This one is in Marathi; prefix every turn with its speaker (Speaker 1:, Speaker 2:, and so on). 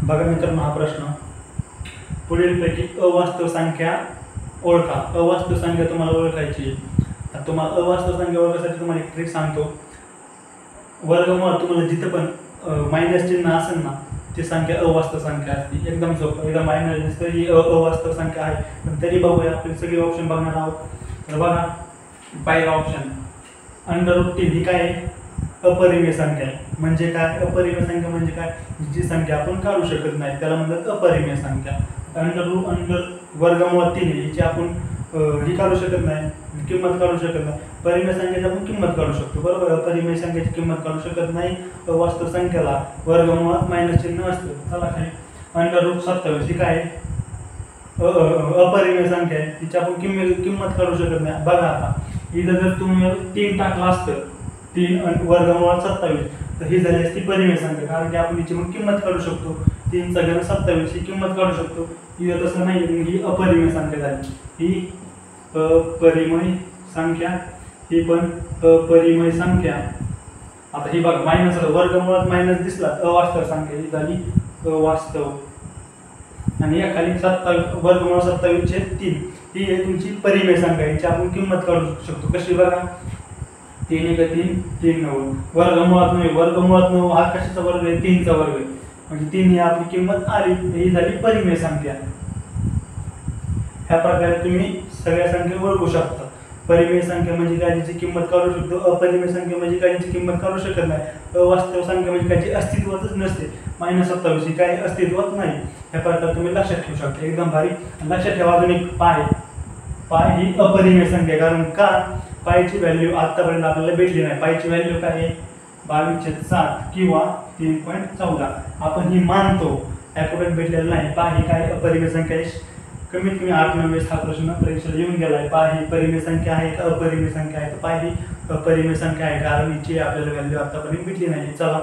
Speaker 1: बघा मित्रांनो, हा प्रश्न पुढीलपैकी अवास्तव संख्या ओळखा. अवास्तव संख्या तुम्हाला ओळखायची. तुम्हाला अवास्तव संख्या ओळखण्यासाठी तुम्हाला एक ट्रिक सांगतो. वर्गमुळात तुम्हाला जिथे पण मायनस चिन्ह असेल ना, ती संख्या अवास्तव संख्या असते. एकदम सोपं. एकदम मायनस दिसतं ही अवास्तव संख्या आहे. पण तरी बघूया, आपण सगळे ऑप्शन बघणार आहोत. तर बघा, पहिला ऑप्शन √3 ही काय आहे? अपरिमेय संख्या आहे. म्हणजे काय अपरिमेय संख्या? म्हणजे काय? जी संख्या आपण काढू शकत नाही त्याला म्हणतात अपरिमेय संख्या. वर्गमुळात 3 हिची आपण ही काढू शकत नाही, किंमत काढू शकत नाही. परिमेय संख्येची आपण किंमत काढू शकतो, बरोबर. अपरिमेय संख्येची किंमत काढू शकत नाही. वास्तव संख्याला वर्गमुळात मायनस चिन्ह असतं. चला खाली √27 ही काय आहे? अपरिमेय संख्या आहे. तिची आपण किंमत काढू शकत नाही. बघा आता इथं जर तुम्ही 3 टाकलं असतं, 3 वर्गमुळात 27, तर ही झाली असती परिमेय संख्या. कारण की आपण हिची मग किंमत काढू शकतो. 3 × 27 ही किंमत काढू शकतो. इथं तसं नाही, ही अपरिमेय संख्या झाली. ही अपरिमेय संख्या, ही पण अपरिमेय संख्या. आता ही बघा, मायनस वर्गमुळात मायनस दिसला, अवास्तव संख्या ही झाली अवास्तव. आणि या खाली 27 वर्गमुळात 27/3 ही आहे तुमची परिमेय संख्या. हिची आपण किंमत काढू शकतो. कशी? बघा, 3 × 3 3 9. वर्गमुळात 9, वर्गमुळात 9 हा कशाचा वर्ग आहे? 3 चा वर्ग आहे. म्हणजे 3 ही आपली किंमत आली. ही झाली परिमेय संख्या. ह्या प्रकारे तुम्ही सगळ्या संख्या ओळखू शकता. परिमेय संख्या म्हणजे काय? जिची किंमत काढू शकतो. अपरिमेय संख्या म्हणजे काय? जिची किंमत काढू शकत नाही. अवास्तव संख्या म्हणजे काय? जी अस्तित्वातच नसते. -27 ही काय? अस्तित्वात नाही. ह्या प्रकारे तुम्ही लक्षात ठेवू शकता. एकदम भारी. लक्षात ठेवा अजून एक पाय ही अपरिमेय संख्या. कारण का? पायची व्हॅल्यू आतापर्यंत आपल्याला भेटली नाही. पायची व्हॅल्यू काय आहे? 22/7 किंवा 3.14. आपण ही मानतो, ॲक्युरेट भेटलेलं नाही. पाय ही काय? अपरिमेय संख्या आहे. कमीत कमी 8-9 हा प्रश्न परीक्षेला येऊन गेलाय. पाय ही परिमेय संख्या आहे का अपरिमेय संख्या आहे? तर पाय ही अपरिमेय संख्या आहे, कारण हिची आपल्याला व्हॅल्यू आतापर्यंत भेटली नाही. चला